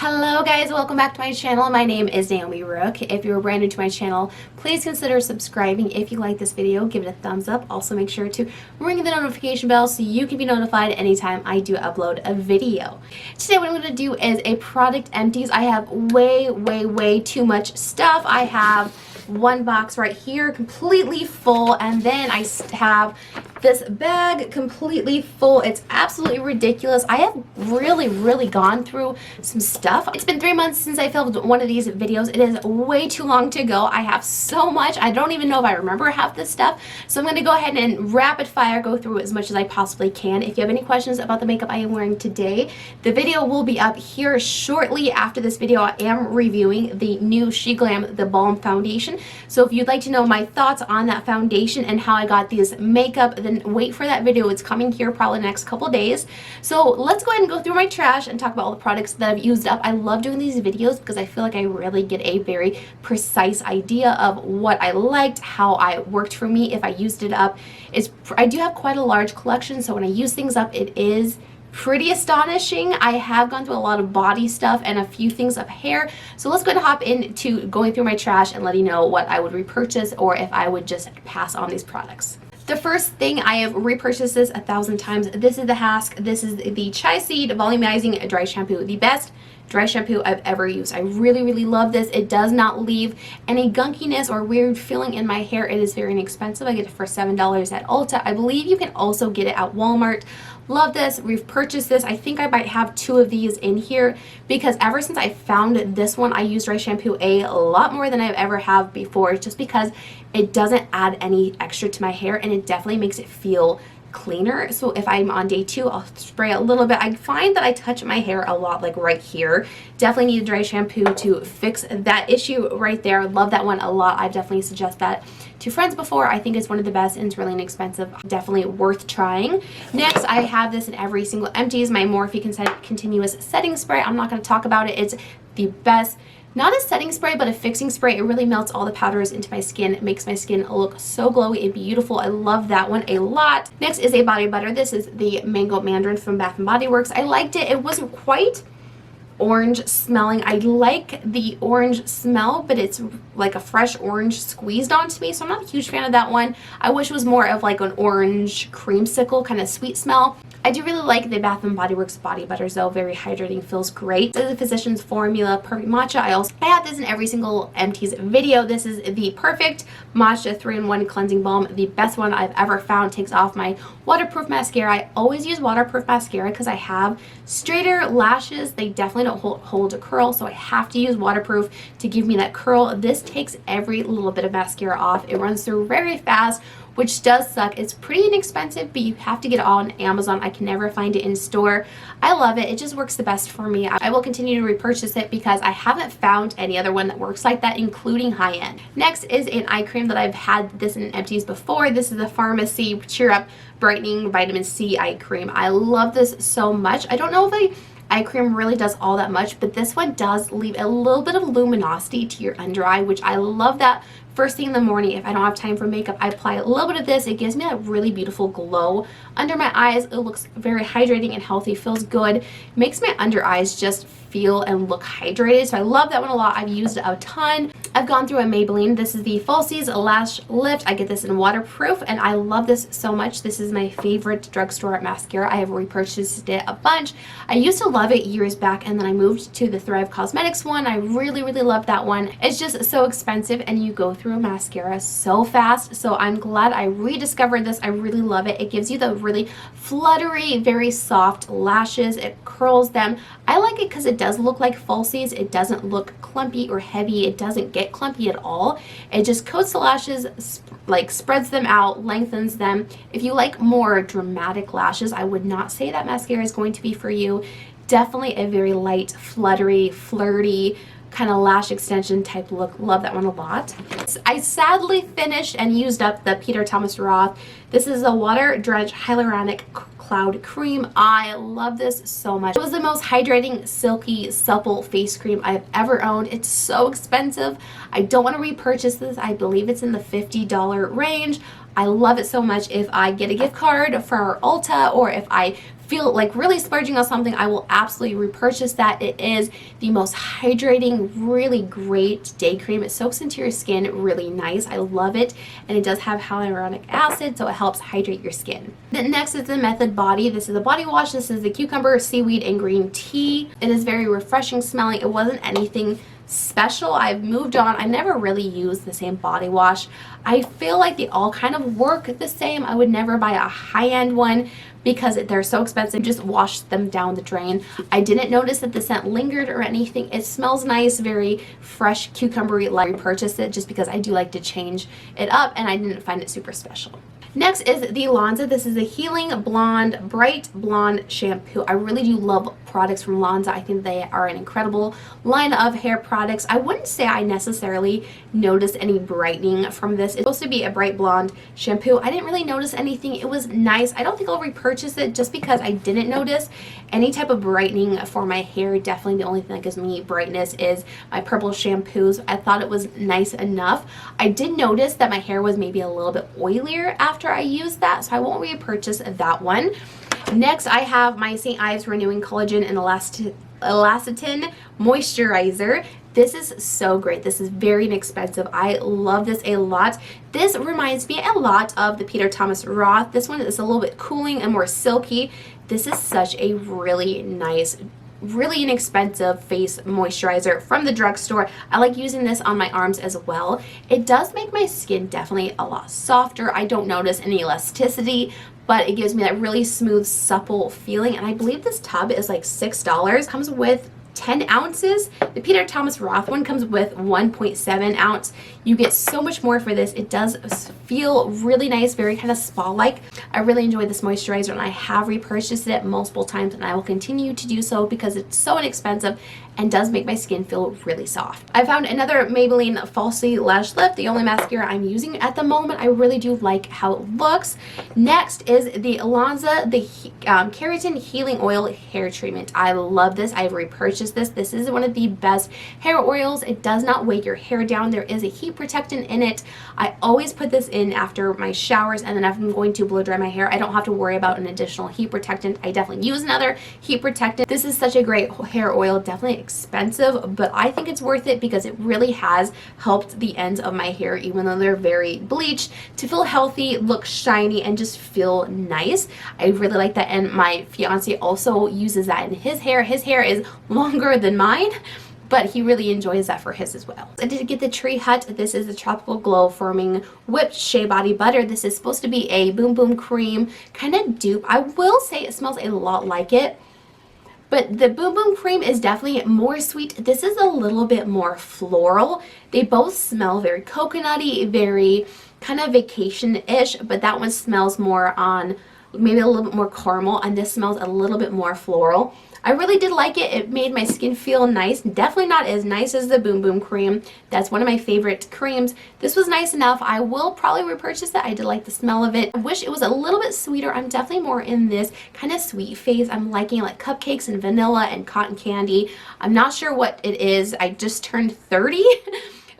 Hello guys, welcome back to my channel. My name is Naomi Rook. If you're brand new to my channel, please consider subscribing. If you like this video, give it a thumbs up. Also make sure to ring the notification bell so you can be notified anytime I do upload a video. Today what I'm going to do is a product empties. I have way too much stuff. I have one box right here completely full, and then I have this bag completely full. It's absolutely ridiculous. I have really gone through some stuff. It's been 3 months since I filmed one of these videos. It is way too long to go. I have so much. I don't even know if I remember half this stuff. So I'm going to go ahead and rapid fire go through as much as I possibly can. If you have any questions about the makeup I am wearing today, the video will be up here shortly after this video. I am reviewing the new Shea Glam the Balm foundation. So if you'd like to know my thoughts on that foundation and how I got these makeup, then wait for that video. It's coming here probably the next couple days. So let's go ahead and go through my trash and talk about all the products that I've used up. I love doing these videos because I feel like I really get a very precise idea of what I liked, how I worked for me, if I used it up. I do have quite a large collection, so when I use things up, it is pretty astonishing. I have gone through a lot of body stuff and a few things of hair. So let's go ahead and hop into going through my trash and letting you know what I would repurchase or if I would just pass on these products. The first thing, I have repurchased this 1,000 times. This is the Hask. This is the Chai Seed Volumizing Dry Shampoo. The best dry shampoo I've ever used. I really love this. It does not leave any gunkiness or weird feeling in my hair. It is very inexpensive. I get it for $7 at Ulta. I believe you can also get it at Walmart. Love this. We've purchased this. I think I might have 2 of these in here because ever since I found this one, I use dry shampoo a lot more than I've ever have before, just because it doesn't add any extra to my hair and it definitely makes it feel cleaner. So if I'm on day 2, I'll spray a little bit. I find that I touch my hair a lot, like right here. Definitely need a dry shampoo to fix that issue right there. Love that one a lot. I definitely suggest that to friends before. I think it's one of the best and it's really inexpensive. Definitely worth trying. Next, I have this in every single empties, my Morphe Continuous Setting Spray. I'm not going to talk about it. It's the best. Not a setting spray, but a fixing spray. It really melts all the powders into my skin. It makes my skin look so glowy and beautiful. I love that one a lot. Next is a body butter. This is the Mango Mandarin from Bath & Body Works. I liked it. It wasn't quite orange smelling. I like the orange smell, but it's like a fresh orange squeezed onto me, so I'm not a huge fan of that one. I wish it was more of like an orange creamsicle kind of sweet smell. I do really like the Bath & Body Works body butters though. Very hydrating, feels great. This is the Physicians Formula Perfect Matcha. I have this in every single empties video. This is the Perfect Matcha 3-in-1 Cleansing Balm. The best one I've ever found. Takes off my waterproof mascara. I always use waterproof mascara because I have straighter lashes. They definitely don't hold a curl, so I have to use waterproof to give me that curl. This takes every little bit of mascara off. It runs through very fast, which does suck. It's pretty inexpensive, but you have to get it on Amazon. I can never find it in store. I love it. It just works the best for me. I will continue to repurchase it because I haven't found any other one that works like that, including high-end. Next is an eye cream that I've had this in empties before. This is the Pharmacy Cheer Up Brightening Vitamin C Eye Cream. I love this so much. I don't know if eye cream really does all that much, but this one does leave a little bit of luminosity to your under eye, which I love that. First thing in the morning, if I don't have time for makeup, I apply a little bit of this. It gives me that really beautiful glow under my eyes. It looks very hydrating and healthy, feels good. Makes my under eyes just feel and look hydrated. So I love that one a lot. I've used it a ton. I've gone through a Maybelline. This is the Falsies Lash Lift. I get this in waterproof and I love this so much. This is my favorite drugstore mascara. I have repurchased it a bunch. I used to love it years back and then I moved to the Thrive Cosmetics one. I really love that one. It's just so expensive and you go through a mascara so fast. So I'm glad I rediscovered this. I really love it. It gives you the really fluttery, very soft lashes. It curls them. I like it because it does look like falsies. It doesn't look clumpy or heavy. It doesn't get clumpy at all. It just coats the lashes, like spreads them out, lengthens them. If you like more dramatic lashes, I would not say that mascara is going to be for you. Definitely a very light, fluttery, flirty kind of lash extension type look. Love that one a lot. I sadly finished and used up the Peter Thomas Roth. This is a water drenched hyaluronic cloud cream. I love this so much. It was the most hydrating, silky, supple face cream I've ever owned. It's so expensive. I don't want to repurchase this. I believe it's in the $50 range. I love it so much. If I get a gift card for Ulta or if I feel like really splurging on something, I will absolutely repurchase that. It is the most hydrating, really great day cream. It soaks into your skin really nice. I love it, and it does have hyaluronic acid, so it helps hydrate your skin. Then next is the Method Body. This is a body wash. This is the cucumber, seaweed, and green tea. It is very refreshing smelling. It wasn't anything special. I've moved on. I never really used the same body wash. I feel like they all kind of work the same. I would never buy a high-end one because they're so expensive. Just wash them down the drain. I didn't notice that the scent lingered or anything. It smells nice, very fresh, cucumbery. I repurchased it just because I do like to change it up, and I didn't find it super special. Next is the Alonza. This is a Healing Blonde Bright Blonde Shampoo. I really do love products from Alonza. I think they are an incredible line of hair products. I wouldn't say I necessarily noticed any brightening from this. It's supposed to be a bright blonde shampoo. I didn't really notice anything. It was nice. I don't think I'll repurchase it just because I didn't notice any type of brightening for my hair. Definitely the only thing that gives me brightness is my purple shampoos. I thought it was nice enough. I did notice that my hair was maybe a little bit oilier after I used that, so I won't repurchase that one. Next, I have my St. Ives Renewing Collagen and Elastin Moisturizer. This is so great. This is very inexpensive. I love this a lot. This reminds me a lot of the Peter Thomas Roth. This one is a little bit cooling and more silky. This is such a really nice, really inexpensive face moisturizer from the drugstore. I like using this on my arms as well. It does make my skin definitely a lot softer. I don't notice any elasticity, but it gives me that really smooth, supple feeling. And I believe this tub is like $6. Comes with 10 ounces. The Peter Thomas Roth one comes with 1.7 ounce. You get so much more for this. It does feel really nice, very kind of spa-like. I really enjoy this moisturizer, and I have repurchased it multiple times, and I will continue to do so because it's so inexpensive and does make my skin feel really soft. I found another Maybelline Falsies Lash Lift, the only mascara I'm using at the moment. I really do like how it looks. Next is the Alonza, the Keratin Healing Oil Hair Treatment. I love this. I've repurchased this. This is one of the best hair oils. It does not weigh your hair down. There is a heat protectant in it. I always put this in after my showers, and then if I'm going to blow dry my hair, I don't have to worry about an additional heat protectant. I definitely use another heat protectant. This is such a great hair oil. Definitely expensive, but I think it's worth it because it really has helped the ends of my hair, even though they're very bleached, to feel healthy, look shiny, and just feel nice. I really like that, and my fiance also uses that in his hair. His hair is longer than mine, but he really enjoys that for his as well. I did get the Tree Hut. This is the Tropical Glow Firming Whipped Shea Body Butter. This is supposed to be a Boom Boom Cream kind of dupe. I will say it smells a lot like it, but the Boom Boom Cream is definitely more sweet. This is a little bit more floral. They both smell very coconutty, very kind of vacation-ish, but that one smells more on maybe a little bit more caramel, and this smells a little bit more floral. I really did like it. It made my skin feel nice. Definitely not as nice as the Boom Boom Cream. That's one of my favorite creams. This was nice enough. I will probably repurchase it. I did like the smell of it. I wish it was a little bit sweeter. I'm definitely more in this kind of sweet phase. I'm liking like cupcakes and vanilla and cotton candy. I'm not sure what it is. I just turned 30.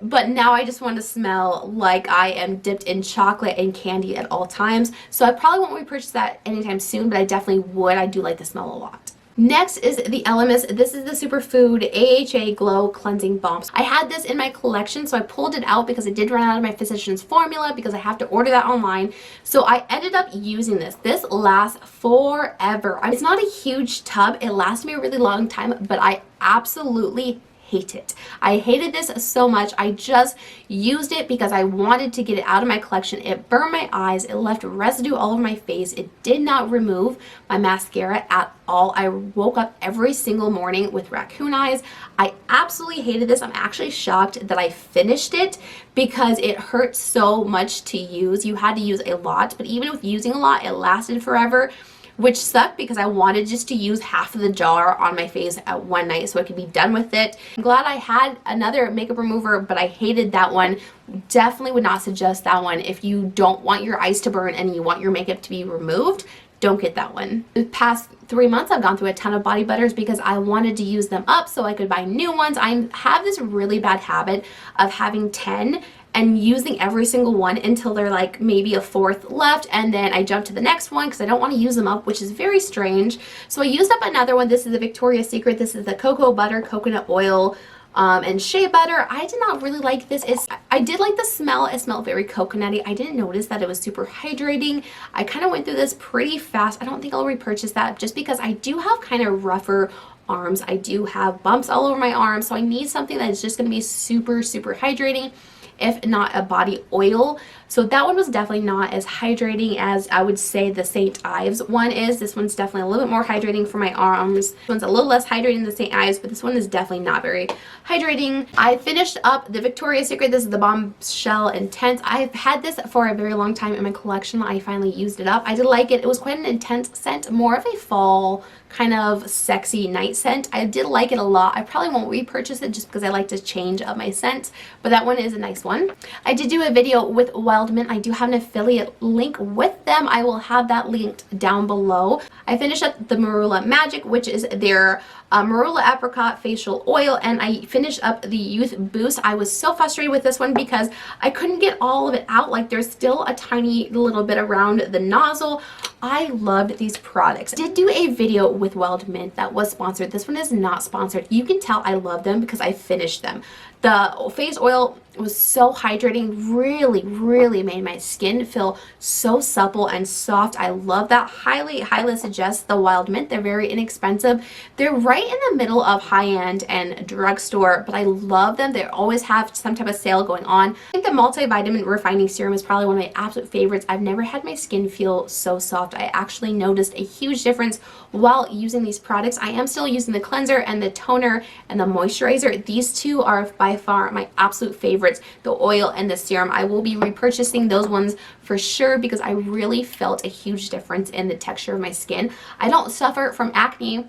But now I just want to smell like I am dipped in chocolate and candy at all times. So I probably won't repurchase that anytime soon, but I definitely would. I do like the smell a lot. Next is the Elemis. This is the Superfood AHA Glow Cleansing Balm. I had this in my collection, so I pulled it out because I did run out of my physician's formula because I have to order that online. So I ended up using this. This lasts forever. It's not a huge tub. It lasts me a really long time, but I absolutely hate it. I hated this so much. I just used it because I wanted to get it out of my collection. It burned my eyes. It left residue all over my face. It did not remove my mascara at all. I woke up every single morning with raccoon eyes. I absolutely hated this. I'm actually shocked that I finished it because it hurt so much to use. You had to use a lot, but even with using a lot, it lasted forever, which sucked because I wanted just to use half of the jar on my face at one night so I could be done with it. I'm glad I had another makeup remover, but I hated that one. Definitely would not suggest that one. If you don't want your eyes to burn and you want your makeup to be removed, don't get that one. The past 3 months I've gone through a ton of body butters because I wanted to use them up so I could buy new ones. I have this really bad habit of having 10 and using every single one until they're like maybe a fourth left, and then I jump to the next one because I don't want to use them up, which is very strange. So I used up another one. This is the Victoria's Secret. This is the cocoa butter, coconut oil, and shea butter. I did not really like this. I did like the smell. It smelled very coconutty. I didn't notice that it was super hydrating. I kind of went through this pretty fast. I don't think I'll repurchase that just because I do have kind of rougher arms. I do have bumps all over my arms, so I need something that is just going to be super, super hydrating, if not a body oil. So that one was definitely not as hydrating as I would say the St. Ives one is. This one's definitely a little bit more hydrating for my arms. This one's a little less hydrating than St. Ives, but this one is definitely not very hydrating. I finished up the Victoria's Secret. This is the Bombshell Intense. I've had this for a very long time in my collection. I finally used it up. I did like it. It was quite an intense scent, more of a fall kind of sexy night scent. I did like it a lot. I probably won't repurchase it just because I like to change up my scent, but that one is a nice one. I did do a video with Wild Mint. I do have an affiliate link with them. I will have that linked down below. I finished up the Marula Magic, which is their Marula Apricot Facial Oil, and I finished up the Youth Boost. I was so frustrated with this one because I couldn't get all of it out. Like, there's still a tiny little bit around the nozzle. I loved these products. I did do a video with Wild Mint that was sponsored. This one is not sponsored. You can tell I love them because I finished them. The face oil was so hydrating, really made my skin feel so supple and soft. I love that. Highly suggest the Wild Mint. They're very inexpensive. They're right in the middle of high-end and drugstore, but I love them. They always have some type of sale going on. I think the multivitamin refining serum is probably one of my absolute favorites. I've never had my skin feel so soft. I actually noticed a huge difference while using these products. I am still using the cleanser and the toner and the moisturizer. These two are by far my absolute favorites, the oil and the serum. I will be repurchasing those ones for sure because I really felt a huge difference in the texture of my skin. I don't suffer from acne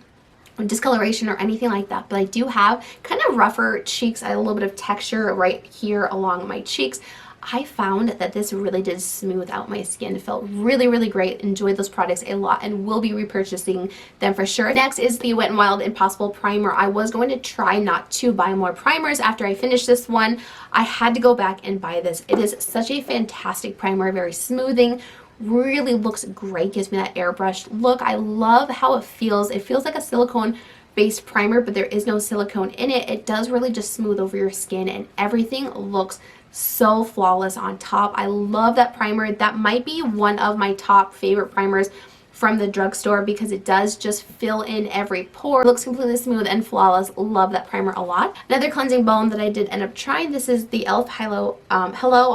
or discoloration or anything like that, but I do have kind of rougher cheeks. I have a little bit of texture right here along my cheeks. I found that this really did smooth out my skin. It felt really great. Enjoyed those products a lot and will be repurchasing them for sure. Next is the Wet n Wild Impossible Primer. I was going to try not to buy more primers after I finished this one. I had to go back and buy this. It is such a fantastic primer, very smoothing. Really looks great, gives me that airbrush look. I love how it feels. It feels like a silicone based primer, but there is no silicone in it. It does really just smooth over your skin and everything looks so flawless on top. I love that primer. That might be one of my top favorite primers from the drugstore because it does just fill in every pore. It looks completely smooth and flawless. Love that primer a lot. Another cleansing balm that I did end up trying, this is the e.l.f. Hilo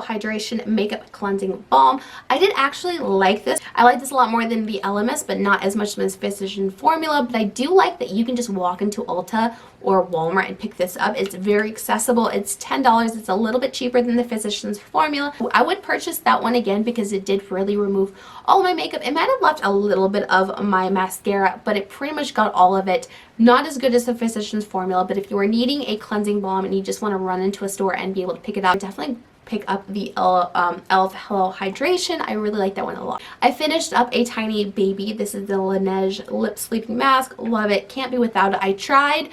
Hydration Makeup Cleansing Balm. I did actually like this. I like this a lot more than the LMS, but not as much as Physician Formula, but I do like that you can just walk into Ulta or Walmart and pick this up. It's very accessible. It's $10. It's a little bit cheaper than the Physician's Formula. I would purchase that one again because it did really remove all my makeup. It might have left a little bit of my mascara, but it pretty much got all of it. Not as good as the Physician's Formula, but if you are needing a cleansing balm and you just want to run into a store and be able to pick it up, definitely pick up the e.l.f. Hilo Hydration. I really like that one a lot. I finished up a tiny baby. This is the Laneige Lip Sleeping Mask. Love it. Can't be without it. I tried.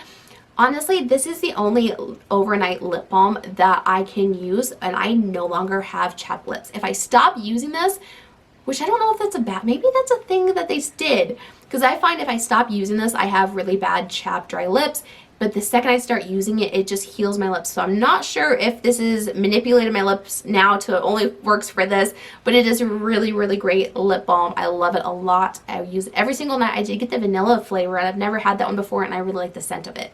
Honestly, this is the only overnight lip balm that I can use, and I no longer have chapped lips. If I stop using this, which I don't know if that's a bad, maybe that's a thing that they did, because I find if I stop using this, I have really bad chapped dry lips, but the second I start using it, it just heals my lips. So I'm not sure if this is manipulated my lips now to only works for this, but it is a really great lip balm. I love it a lot. I use it every single night. I did get the vanilla flavor, and I've never had that one before, and I really like the scent of it.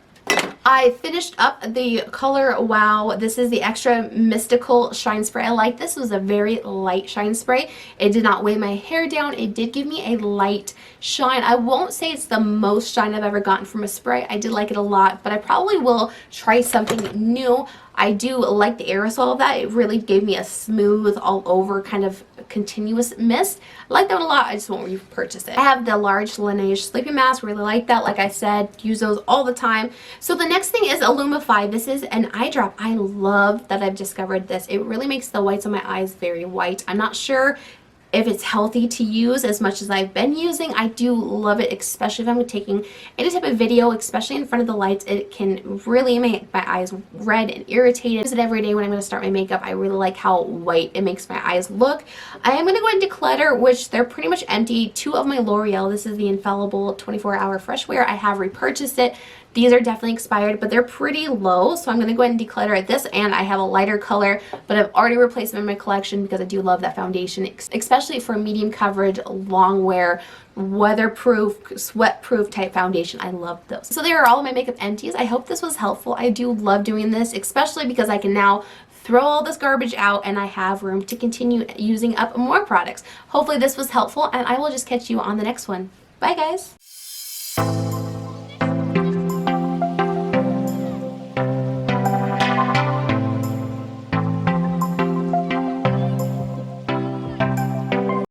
I finished up the Color Wow. This is the Extra Mystical Shine Spray. I like this. It was a very light shine spray. It did not weigh my hair down. It did give me a light shine. I won't say it's the most shine I've ever gotten from a spray. I did like it a lot, but I probably will try something new. I do like the aerosol of that. It really gave me a smooth all over kind of continuous mist. I like that one a lot. I just won't repurchase it. I have the large Laneige sleeping mask. Really like that. Like I said, use those all the time. So the next thing is Illumify. This is an eye drop. I love that I've discovered this. It really makes the whites of my eyes very white. I'm not sure if it's healthy to use as much as I've been using. I do love it, especially if I'm taking any type of video, especially in front of the lights. It can really make my eyes red and irritated. I use it every day when I'm going to start my makeup. I really like how white it makes my eyes look. I am going to go ahead and declutter, which they're pretty much empty. Two of my L'Oreal, this is the Infallible 24-hour Fresh Wear. I have repurchased it. These are definitely expired, but they're pretty low, so I'm going to go ahead and declutter this, and I have a lighter color, but I've already replaced them in my collection because I do love that foundation, especially for medium coverage, long wear, weatherproof, sweat-proof type foundation. I love those. So there are all of my makeup empties. I hope this was helpful. I do love doing this, especially because I can now throw all this garbage out and I have room to continue using up more products. Hopefully this was helpful, and I will just catch you on the next one. Bye, guys.